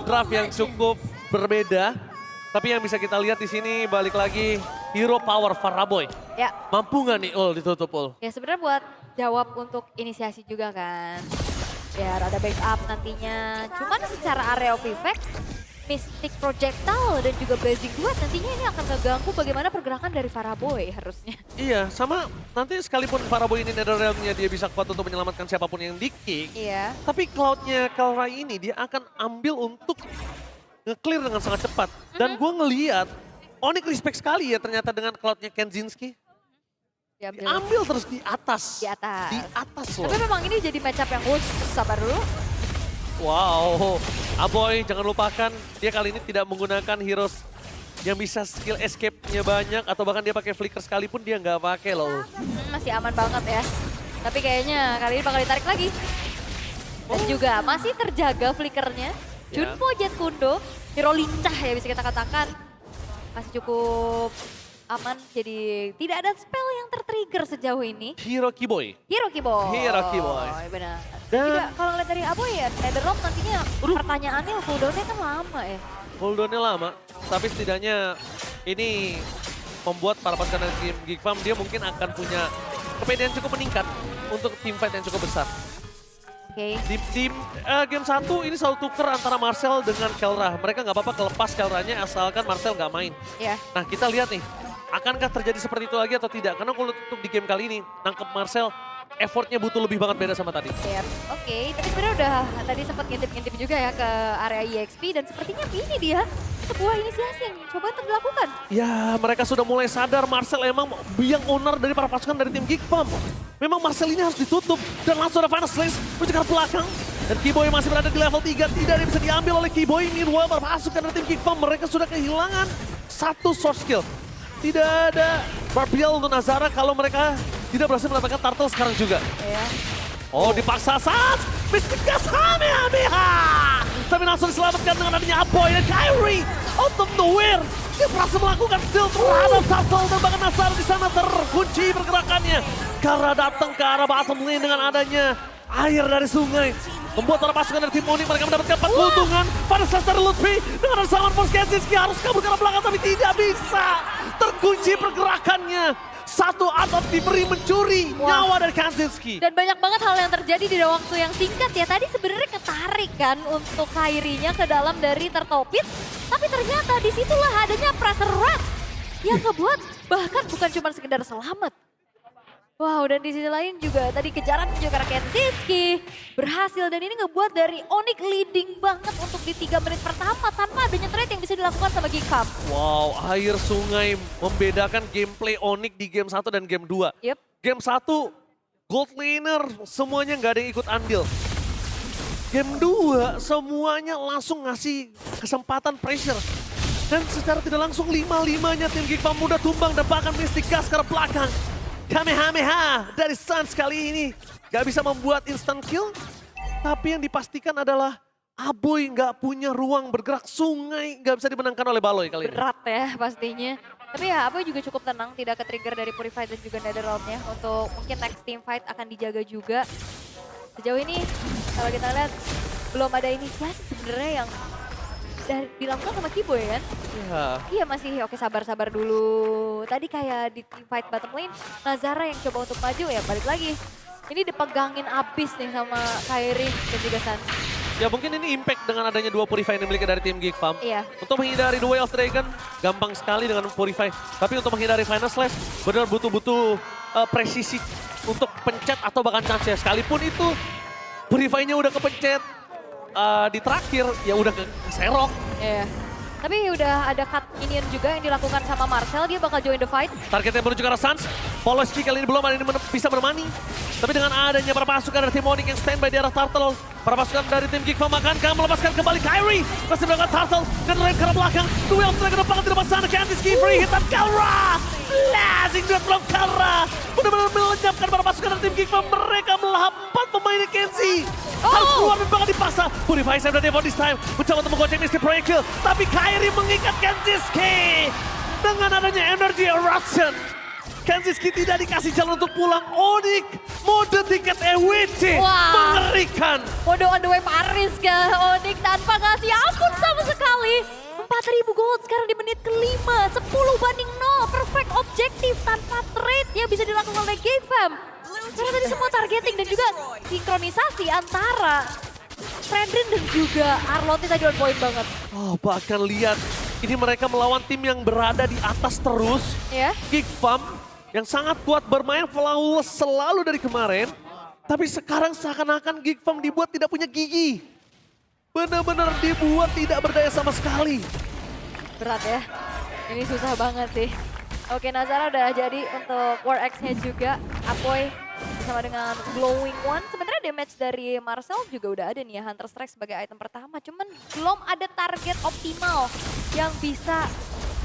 draft yang cukup berbeda. Tapi yang bisa kita lihat di sini balik lagi hero power Faraboy. Ya. Mampu nggak nih Ul ditutup Ul? Ya sebenarnya buat jawab untuk inisiasi juga kan. Biar ada backup nantinya. Cuman secara area of effect, Mystic Projectile dan juga Blazing Duet nantinya ini akan ngeganggu bagaimana pergerakan dari Faraboy harusnya. Iya, sama nanti sekalipun Faraboy ini Netherrealm-nya dia bisa kuat untuk menyelamatkan siapapun yang di-kick. Iya. Tapi Cloud-nya Kalrai ini dia akan ambil untuk nge-clear dengan sangat cepat. Dan gue ngeliat, Onyx respect sekali ya ternyata dengan Cloud-nya Kenzinski. Diambil terus di atas. Di atas. Di atas loh. Tapi memang ini jadi matchup yang sabar dulu. Wow, Aboy jangan lupakan dia kali ini tidak menggunakan heroes yang bisa skill escape-nya banyak atau bahkan dia pakai flicker sekalipun dia nggak pakai loh. Masih aman banget ya. Tapi kayaknya kali ini bakal ditarik lagi. Dan juga masih terjaga flickernya. Junpo Jet Kundo, hero lincah ya bisa kita katakan. Masih cukup aman, jadi tidak ada spell yang tertrigger sejauh ini. Hero Kiboy. Hero Kiboy. Hero Kiboy. Benar. Dan Juga kalau ngeliat dari Aboy ya, Netherrealm nantinya pertanyaannya cooldown-nya kan lama ya. cooldown-nya lama, tapi setidaknya ini membuat para pasukan dari tim Geek Farm dia mungkin akan punya kepedean cukup meningkat untuk team fight yang cukup besar. Oke. Di game 1 ini selalu tuker antara Marcel dengan Kelra. Mereka nggak apa-apa kelepas Kelranya asalkan Marcel nggak main. Ya. Nah kita lihat nih, akankah terjadi seperti itu lagi atau tidak? Karena kalau untuk di game kali ini, nangkep Marcel, effortnya butuh lebih banget beda sama tadi. Ya. Oke, tapi sebenarnya udah tadi sempat ngintip-ngintip juga ya ke area EXP dan sepertinya ini dia sebuah inisiasi yang coba untuk dilakukan. Ya mereka sudah mulai sadar Marcel emang yang owner dari para pasukan dari tim Geek Farm. Memang Marcel ini harus ditutup dan langsung ada Final Slash menuju ke belakang. Dan Kiboy masih berada di level 3, tidak ada yang bisa diambil oleh Kiboy. Meanwhile para pasukan dari tim Geek Farm mereka sudah kehilangan satu source skill. Tidak ada Barbiel untuk Nazara kalau mereka tidak berhasil mendapatkan turtle sekarang juga. Ya. Oh dipaksa saat Mystic Kamehameha. Tapi langsung diselamatkan dengan adanya Aboy dan Kyrie out of nowhere. Dia berhasil melakukan steal terhadap Turtle dan bahkan Nazar di sana terkunci pergerakannya. Karena datang ke arah bottom lane dengan adanya air dari sungai. Membuat para pasukan dari tim Onyx mereka mendapatkan 4 keuntungan. Pada saat dari Lutfi dengan Salman Forskensinski harus kabur ke arah belakang tapi tidak bisa. Terkunci pergerakannya. Satu atap diberi mencuri nyawa dari Kanzinski. Dan banyak banget hal yang terjadi di waktu yang singkat ya. Tadi sebenarnya ketarik kan untuk Kyrie-nya ke dalam dari Turtle Pit. Tapi ternyata disitulah adanya pressure rat yang ngebuat bahkan bukan cuma sekedar selamat. Wow, dan di sisi lain juga tadi kejaran menuju ke arah Kenzinski berhasil. Dan ini ngebuat dari Onyx leading banget untuk di 3 menit pertama tanpa adanya trade yang bisa dilakukan sama Geek Farm. Wow, air sungai membedakan gameplay Onyx di game 1 dan game 2. Yep. Game 1, gold laner semuanya nggak ada yang ikut andil. Game 2, semuanya langsung ngasih kesempatan pressure. Dan secara tidak langsung 5-5-nya tim Geek Farm mudah tumbang dan bahkan Mystic Gas ke arah belakang. Kamehameha dari Suns kali ini gak bisa membuat instant kill. Tapi yang dipastikan adalah Aboy gak punya ruang bergerak, sungai gak bisa dimenangkan oleh Baloy kali ini. Berat ya pastinya. Tapi ya Aboy juga cukup tenang, tidak ke-trigger dari Purify dan juga Netherrealm-nya. Untuk mungkin next team fight akan dijaga juga. Sejauh ini kalau kita lihat belum ada inisiasi sebenarnya yang dilakukan sama Kiboy kan? Iya. Iya masih oke sabar-sabar dulu. Tadi kayak di team fight bottom lane, Nazara yang coba untuk maju ya balik lagi. Ini dipegangin abis nih sama Kyrie dan juga Sun. Ya mungkin ini impact dengan adanya 2 Purify yang dimiliki dari tim Geek Farm. Iya. Untuk menghindari The Way of Dragon, gampang sekali dengan Purify. Tapi untuk menghindari Final Slash, benar butuh presisi untuk pencet atau bahkan chance ya. Sekalipun itu Purify-nya udah kepencet di terakhir, ya udah keserok. Iya. Tapi udah ada cut minion juga yang dilakukan sama Marcel, dia bakal join the fight. Targetnya menuju ke arah Suns, Poloski kali ini belum ada yang bisa bermani. Tapi dengan adanya para pasukan dari tim Onyx yang standby di arah Turtle, para pasukan dari tim Geek Farm akankah melepaskan kembali Kyrie. Masih melakukan Turtle dan rem ke arah belakang. Duel setelah ke depan di depan sana, Kanzinski free hit dan Kalra. Blazing duet from Kalra. Benar-benar melenyapkan para pasukan dari tim Geek Farm. Mereka melahap 4 pemain Kenzie. Harus keluar dan bakal dipaksa. Purify save dan Devon this time. Mencoba untuk menggocek Mystic Projectile. Tapi Kyrie mengikat Kanzinski. Dengan adanya energy eruption. Kenziski tidak dikasih jalan untuk pulang. Onyx mode tiket EWC. Wah. Mengerikan. Mode on the way Paris ke Onyx tanpa ngasih ampun sama sekali. 4.000 gold sekarang di menit kelima. 10-0. Perfect objektif tanpa trade yang bisa dilakukan oleh GameFam. Karena tadi semua targeting dan juga sinkronisasi antara Fredrin dan juga Arlotti tadi on point banget. Oh, bahkan lihat ini mereka melawan tim yang berada di atas terus. Ya. GiGFam yang sangat kuat bermain flawless selalu dari kemarin. Tapi sekarang seakan-akan GiGFam dibuat tidak punya gigi. Benar-benar dibuat tidak berdaya sama sekali. Berat ya. Ini susah banget sih. Oke, Nazara udah jadi untuk War X-nya juga. Apoy bersama dengan Glowing One. Sebenarnya damage dari Marcel juga udah ada nih ya. Hunter Strike sebagai item pertama. Cuman belum ada target optimal yang bisa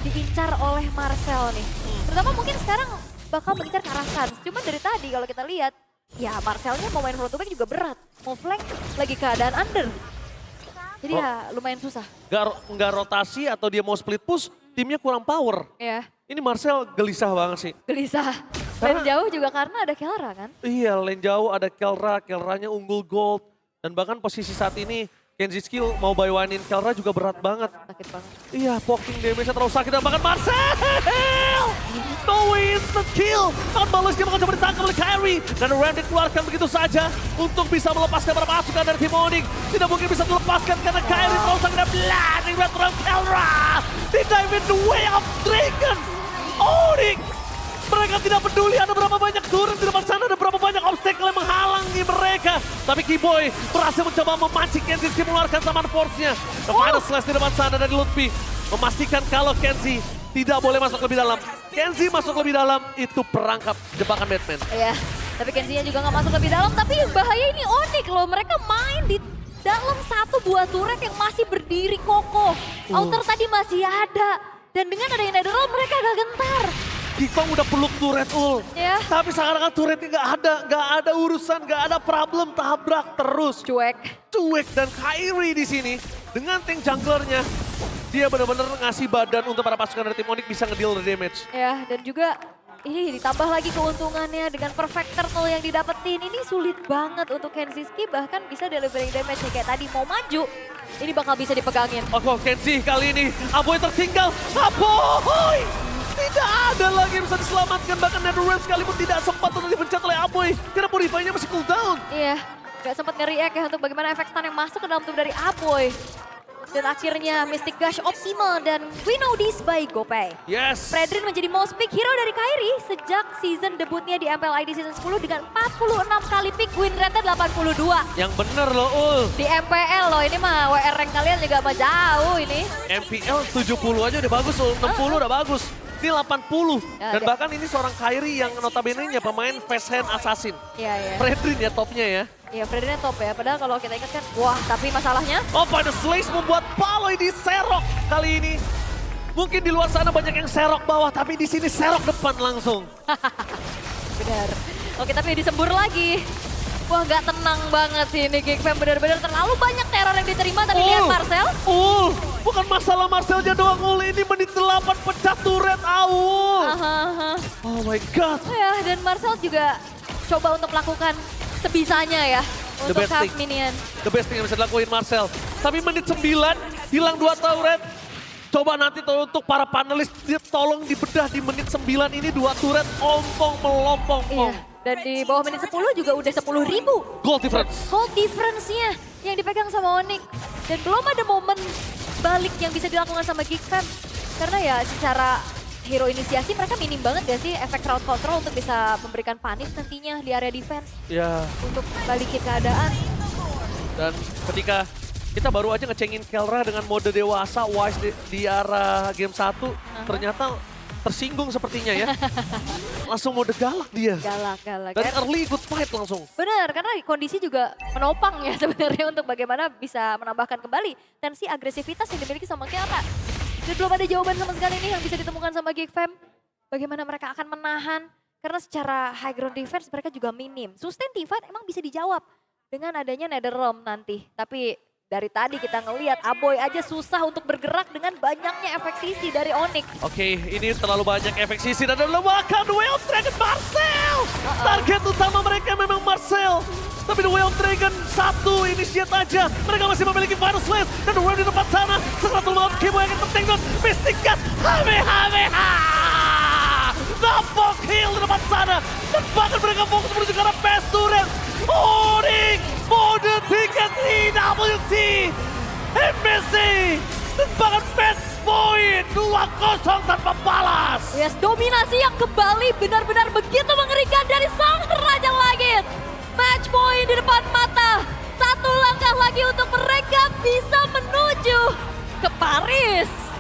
diincar oleh Marcel nih. Terutama mungkin sekarang bakal mengincar ke arah Sans. Cuman dari tadi kalau kita lihat, ya Marcelnya mau main front to back juga berat. Mau flank lagi keadaan under. Jadi ya lumayan susah. Nggak rotasi atau dia mau split push, timnya kurang power. Ya, Ini Marcel gelisah banget sih. gelisah. Main jauh juga karena ada Kelra kan? Iya, lane jauh ada Kelranya unggul gold. Dan bahkan posisi saat ini Kenziski mau buy one-in Kelra juga berat banget. Sakit banget. Iya, poking damage-nya terlalu sakit dan bahkan Marcel! No instant kill! Tahun balasnya bakal coba ditangkap oleh Kyrie. Dan Ram dikeluarkan begitu saja untuk bisa melepaskan para pasukan dari tim Onyx. Tidak mungkin bisa dilepaskan karena Kyrie terlalu sakit dan blinding red from Kelra. Tidak even the way of Dragon. Onyx! Mereka tidak peduli ada berapa banyak turun di depan sana, ada berapa banyak obstacle yang menghalangi mereka. Tapi Keyboy berhasil mencoba memancing Kenzie mengeluarkan Summon Force-nya. The final slash di depan sana dari Lutfi. Memastikan kalau Kenzie tidak boleh masuk lebih dalam. Kenzie masuk lebih dalam, itu perangkap jebakan Batman. Iya, tapi Kenzie-nya juga nggak masuk lebih dalam. Tapi yang bahaya ini Onyx loh, mereka main di dalam satu buah turret yang masih berdiri kokoh. Outer tadi masih ada. Dan dengan adanya Netherrealm mereka agak gentar. GiGFam udah peluk turret ul. Ya. Tapi sekarang turretnya nggak ada urusan, nggak ada problem, tabrak terus. Cuek. Cuek dan Kyrie di sini dengan tank junglernya. Dia benar-benar ngasih badan untuk para pasukan dari tim Onyx bisa ngedeal the damage. Ya, dan juga ini ditambah lagi keuntungannya dengan perfect turtle yang didapetin. Ini sulit banget untuk Kenziski bahkan bisa delivering damage kayak tadi mau maju. Ini bakal bisa dipegangin. Oke, Kenzie kali ini Apoy tertinggal. Apoy! Tidak ada lagi yang bisa diselamatkan. Bahkan Netherrealm sekalipun tidak sempat untuk dipencet oleh Apoy. Karena Purify-nya masih cooldown. Iya, gak sempat nge-react ya untuk bagaimana efek stun yang masuk ke dalam tubuh dari Apoy. Dan akhirnya Mystic Gush optimal dan we know this by Gopay. Yes. Fredrin menjadi most pick hero dari Kyrie sejak season debutnya di MPL ID Season 10 dengan 46 kali pick, win rate-nya 82. Yang bener loh Ul. Di MPL loh, ini mah WR rank kalian juga mah jauh ini. MPL 70 aja udah bagus Ul, 60 udah bagus. Ini 80. Ya, Dan oke. bahkan ini seorang Kyrie yang notabene-nya pemain fast hand assassin. Iya, iya. Fredrin ya topnya ya. Iya, Fredrinnya top ya. Padahal kalau kita ingat kan, wah tapi masalahnya Oh, Final Slash membuat Paloy diserok kali ini. Mungkin di luar sana banyak yang serok bawah, tapi di sini serok depan langsung. benar. Oke, tapi disembur lagi. Wah, nggak tenang banget sih ini GameFam. Benar-benar terlalu banyak teror yang diterima. Tadi lihat Marcel. Bukan masalah Marcelnya doang, Ul. Ini menit 8 pecah turret, Ul. Aha. Oh my God. Ya, dan Marcel juga coba untuk melakukan sebisanya ya. Untuk best half thing. minion. The best thing yang bisa dilakuin Marcel. Tapi menit 9, hilang 2 turret. Coba nanti untuk para panelis, tolong dibedah di menit 9 ini 2 turret ompong melompong. Iya, dan di bawah menit 10 juga udah 10.000. Goal difference. Gold difference-nya yang dipegang sama Onyx. Dan belum ada momen balik yang bisa dilakukan sama GiGFam. Karena ya secara hero inisiasi mereka minim banget gak sih efek crowd control untuk bisa memberikan punish nantinya di area defense. Ya, Untuk balikin keadaan. dan ketika kita baru aja ngecengin Kelra dengan mode dewasa Wise di arah game 1, ternyata tersinggung sepertinya ya. Langsung mode galak dia. Galak. Dari early ikut fight langsung. Benar, karena kondisi juga menopang ya sebenarnya untuk bagaimana bisa menambahkan kembali tensi agresivitas yang dimiliki sama Kelra. Dan belum ada jawaban sama sekali nih yang bisa ditemukan sama GiGFam. Bagaimana mereka akan menahan, karena secara high ground defense mereka juga minim. Sustain teamfight emang bisa dijawab dengan adanya Netherrealm nanti. Tapi Dari tadi kita ngelihat Aboy aja susah untuk bergerak dengan banyaknya efek sisi dari Onyx. Oke, ini terlalu banyak efek sisi dan melemahkan The Way of Dragon Marcel. Target utama mereka memang Marcel. Tapi The Way of Dragon satu initiate aja. Mereka masih memiliki Final Slash dan The Way di depan sana. Sekeratul maut Kimo yang penting dan Mystic Cut. Hamehameha. Nampok heal di depan sana. Dan bahkan mereka fokus menuju ke arah Fast Turret. Onyx mode 3 TWT. MSC. Dan bahkan match point 2-0 tanpa balas. Yes, dominasi yang kembali benar-benar begitu mengerikan dari sang Raja Langit. Match point di depan mata. Satu langkah lagi untuk mereka bisa menuju ke Paris.